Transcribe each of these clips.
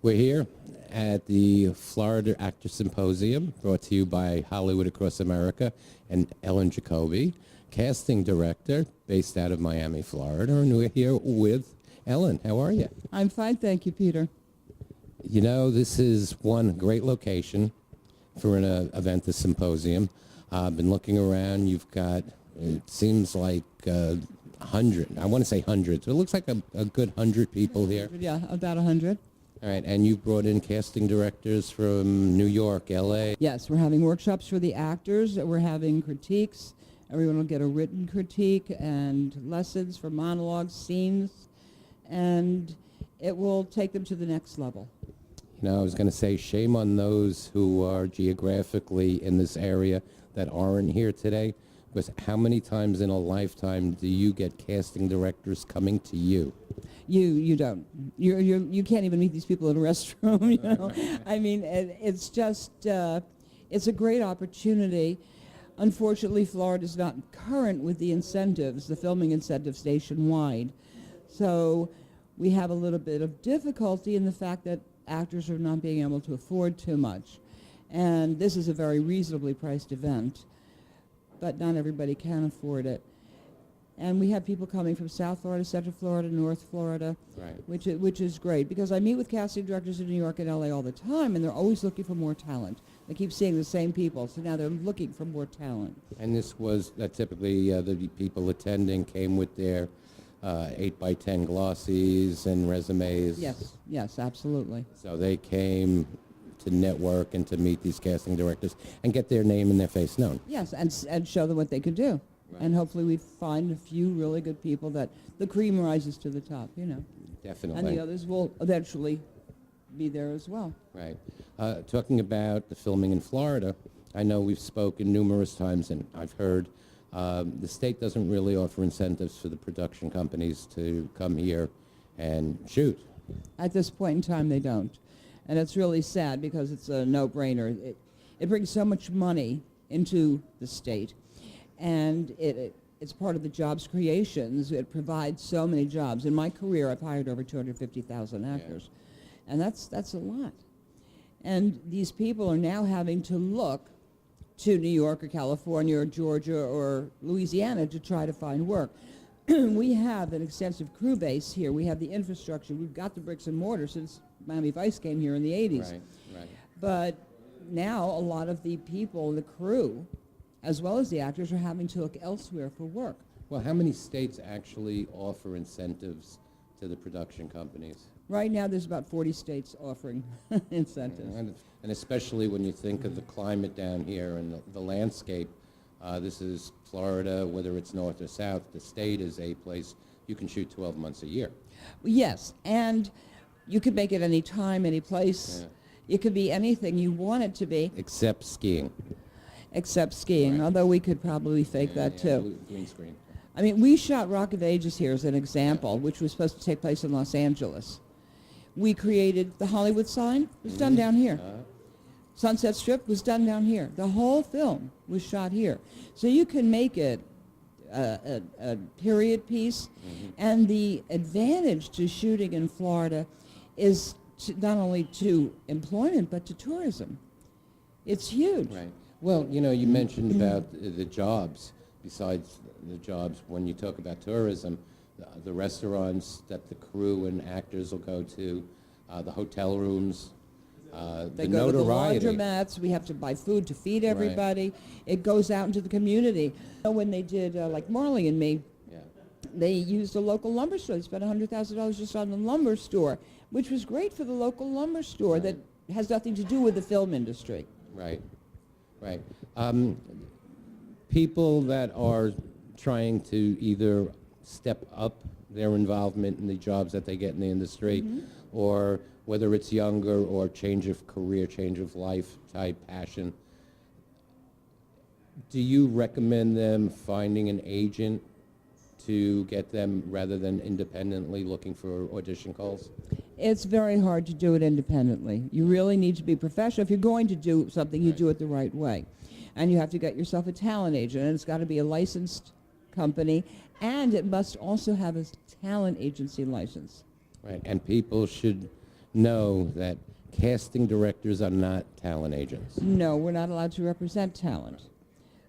We're here at the Florida Actor Symposium, brought to you by Hollywood Across America and Ellen Jacoby, casting director based out of Miami, Florida. And we're here with Ellen. How are you? I'm fine, thank you, Peter. You know, this is one great location for an event, the symposium. I've been looking around. You've got, it seems like 100. I want to say hundreds. It looks like a good 100 people here. Yeah, about 100. All right, and you brought in casting directors from New York, L.A. Yes, we're having workshops for the actors. We're having critiques. Everyone will get a written critique and lessons for monologues, scenes, and it will take them to the next level. You know, I was going to say, shame on those who are geographically in this area that aren't here today, because how many times in a lifetime do you get casting directors coming to you? You don't. You can't even meet these people in a restroom, you know. I mean, it's just, it's a great opportunity. Unfortunately, Florida's not current with the incentives, the filming incentives nationwide. So we have a little bit of difficulty in the fact that actors are not being able to afford too much. And this is a very reasonably priced event, but not everybody can afford it. And we have people coming from South Florida, Central Florida, North Florida, Right. which is great, because I meet with casting directors in New York and LA all the time, and they're always looking for more talent. They keep seeing the same people, so now they're looking for more talent. And this was typically the people attending came with their 8x10 glossies and resumes. Yes, absolutely. So they came to network and to meet these casting directors and get their name and their face known. Yes, and show them what they could do. Right. And hopefully we find a few really good people that the cream rises to the top, you know. Definitely. And the others will eventually be there as well. Right. Talking about the filming in Florida, I know we've spoken numerous times, and I've heard the state doesn't really offer incentives for the production companies to come here and shoot. At this point in time, they don't. And it's really sad, because it's a no-brainer. It brings so much money into the state, and it's part of the jobs creations. It provides so many jobs. In my career, I've hired over 250,000 actors, and that's a lot. And these people are now having to look to New York or California or Georgia or Louisiana to try to find work. We have an extensive crew base here. We have the infrastructure. We've got the bricks and mortar since Miami Vice came here in the 80s. Right. But now a lot of the people, the crew, as well as the actors, are having to look elsewhere for work. Well, how many states actually offer incentives to the production companies? Right now there's about 40 states offering incentives. And especially when you think of the climate down here and the landscape, this is Florida, whether it's north or south, the state is a place you can shoot 12 months a year. Yes, and you could make it any time, any place. Yeah. It could be anything you want it to be. Except skiing. Except skiing, Right. Although we could probably fake that too. Green screen. I mean, we shot Rock of Ages here as an example, which was supposed to take place in Los Angeles. We created the Hollywood sign. It was done down here. Sunset Strip was done down here. The whole film was shot here. So you can make it a period piece. And the advantage to shooting in Florida is not only to employment, but to tourism. It's huge. Right. Well, you know, you mentioned about the jobs. Besides the jobs, when you talk about tourism, the restaurants that the crew and actors will go to, the hotel rooms, They the go notoriety. to the laundromats. We have to buy food to feed everybody. It goes out into the community. When they did, like Marley and Me, they used a local lumber store. They spent $100,000 just on the lumber store, which was great for the local lumber store that has nothing to do with the film industry. Right. People that are trying to either step up their involvement in the jobs that they get in the industry, or whether it's younger or change of career, change of life type passion, do you recommend them finding an agent to get them rather than independently looking for audition calls? It's very hard to do it independently. You really need to be professional. If you're going to do something, you do it the right way. And you have to get yourself a talent agent, and it's got to be a licensed company, and it must also have a talent agency license. Right, and people should know that casting directors are not talent agents. No, we're not allowed to represent talent.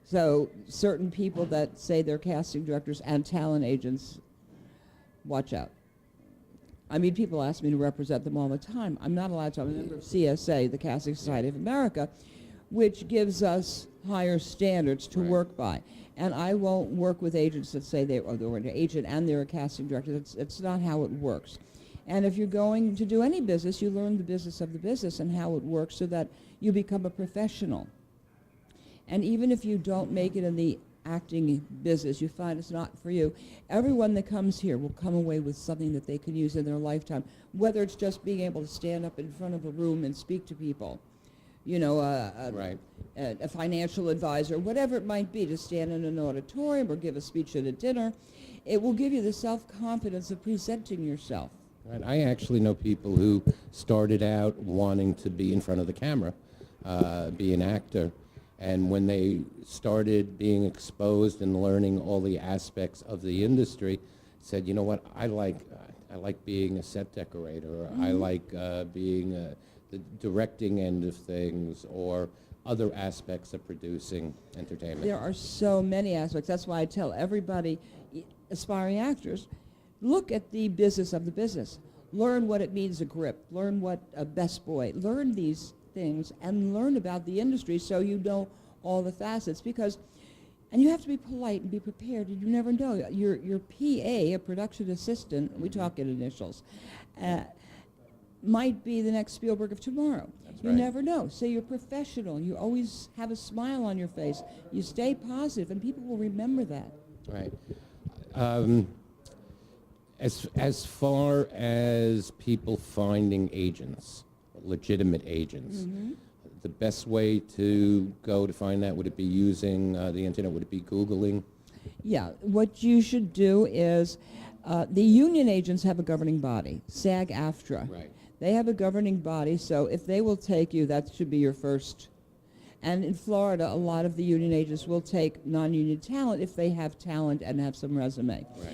So certain people that say they're casting directors and talent agents, watch out. I mean, people ask me to represent them all the time. I'm not allowed to. I'm a member of CSA, the Casting Society of America, which gives us higher standards to work by. And I won't work with agents that say they're an agent and they're a casting director. It's not how it works. And if you're going to do any business, you learn the business of the business and how it works so that you become a professional. And even if you don't make it in the acting business, you find it's not for you, everyone that comes here will come away with something that they can use in their lifetime, whether it's just being able to stand up in front of a room and speak to people, you know, a financial advisor, whatever it might be, to stand in an auditorium or give a speech at a dinner. It will give you the self-confidence of presenting yourself. Right. I actually know people who started out wanting to be in front of the camera, be an actor, and when they started being exposed and learning all the aspects of the industry, said, you know what, I like being a set decorator, or I like being the directing end of things, or other aspects of producing entertainment. There are so many aspects. That's why I tell everybody, aspiring actors, look at the business of the business. Learn what it means a grip. Learn what a best boy. Learn these things and learn about the industry so you know all the facets. Because, and you have to be polite and be prepared. You never know. Your PA, a production assistant, we talk in initials, might be the next Spielberg of tomorrow. That's You right. never know. So you're professional. You always have a smile on your face. You stay positive, and people will remember that. Right. As far as people finding agents, legitimate agents, the best way to go to find that, would it be using the internet? Would it be Googling? Yeah, what you should do is, the union agents have a governing body, SAG-AFTRA. Right. They have a governing body, so if they will take you, that should be your first. And in Florida, a lot of the union agents will take non-union talent if they have talent and have some resume. Right.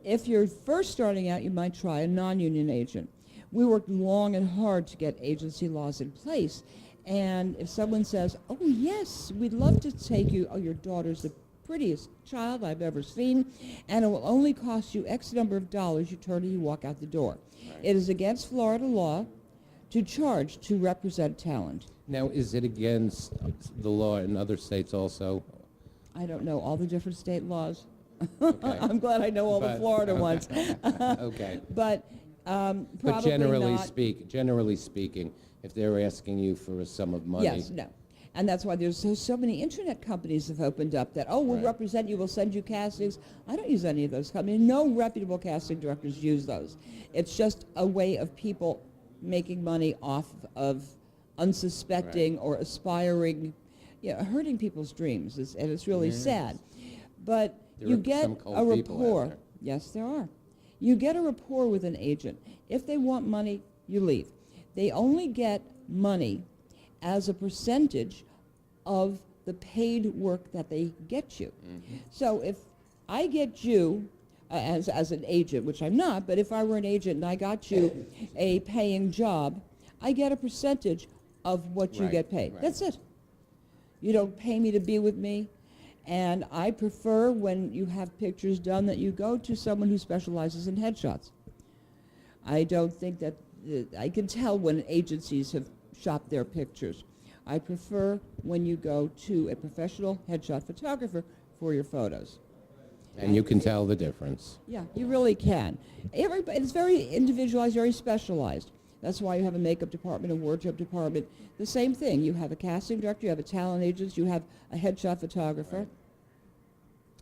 If you're first starting out, you might try a non-union agent. We worked long and hard to get agency laws in place. And if someone says, oh, yes, we'd love to take you, oh, your daughter's the prettiest child I've ever seen, and it will only cost you X number of dollars, you turn and you walk out the door. Right. It is against Florida law to charge to represent talent. Now, is it against the law in other states also? I don't know all the different state laws. Okay. I'm glad I know all the Florida ones. Okay. But But probably not. generally speaking, if they're asking you for a sum of money. Yes, no. And that's why there's so many internet companies have opened up that, oh, we'll Right. represent you, we'll send you castings. I don't use any of those companies. No reputable casting directors use those. It's just a way of people making money off of unsuspecting or aspiring, hurting people's dreams. And it's really sad. But There you are get some cold a people out rapport. there. Yes, there are. You get a rapport with an agent. If they want money, you leave. They only get money as a percentage of the paid work that they get you. So if I get you as an agent, which I'm not, but if I were an agent and I got you a paying job, I get a percentage of what you Right, get paid. right. That's it. You don't pay me to be with me. And I prefer, when you have pictures done, that you go to someone who specializes in headshots. I don't think that, I can tell when agencies have shopped their pictures. I prefer when you go to a professional headshot photographer for your photos. And you can tell the difference. Yeah, you really can. It's very individualized, very specialized. That's why you have a makeup department, a wardrobe department. The same thing. You have a casting director, you have a talent agent, you have a headshot photographer. Right.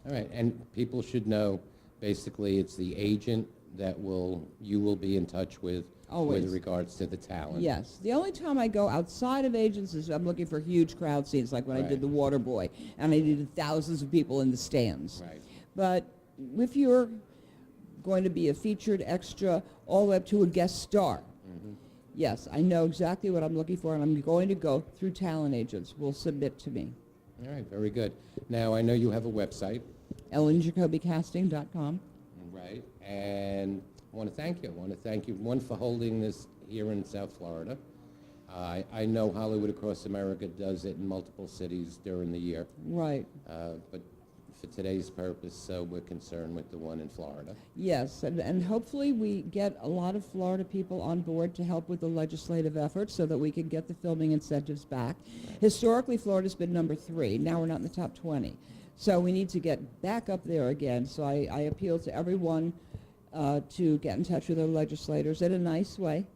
All right, and people should know, basically, it's the agent that you will be in touch with Always. with regards to the talent. Yes. The only time I go outside of agents is I'm looking for huge crowd scenes, like when I Right. did The Water Boy, and I needed thousands of people in the stands. Right. But if you're going to be a featured extra all the way up to a guest star, yes, I know exactly what I'm looking for, and I'm going to go through talent agents will submit to me. All right, very good. Now, I know you have a website. EllenJacobyCasting.com. Right. And I want to thank you. I want to thank you, one, for holding this here in South Florida. I know Hollywood Across America does it in multiple cities during the year, Right. but for today's purpose, we're concerned with the one in Florida. Yes, and hopefully we get a lot of Florida people on board to help with the legislative effort so that we can get the filming incentives back. Historically, Florida's been number 3. Now we're not in the top 20. So we need to get back up there again. So I appeal to everyone to get in touch with their legislators in a nice way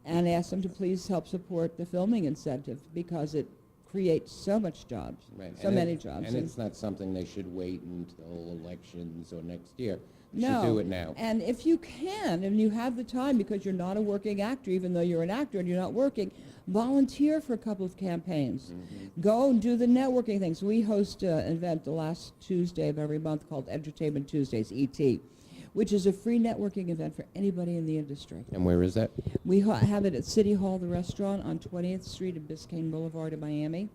and ask them to please help support the filming incentive because it creates so much jobs, Right. so many jobs. And it's not something they should wait until elections or next year. They No. should do it now. And if you can, and you have the time because you're not a working actor, even though you're an actor and you're not working, volunteer for a couple of campaigns. Go and do the networking things. We host an event the last Tuesday of every month called Entertainment Tuesdays, ET, which is a free networking event for anybody in the industry. And where is that? We have it at City Hall, the restaurant on 20th Street and Biscayne Boulevard in Miami,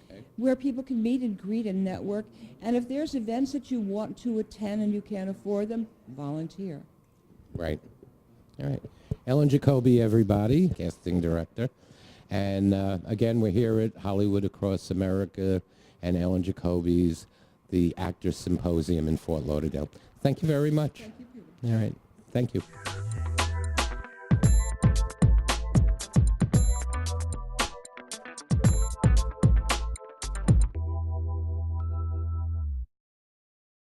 Okay. where people can meet and greet and network. And if there's events that you want to attend and you can't afford them, volunteer. Right. All right. Ellen Jacoby, everybody, casting director. And again, we're here at Hollywood Across America and Ellen Jacoby's The Actors Symposium in Fort Lauderdale. Thank you very much. Thank you, Peter. All right. Thank you.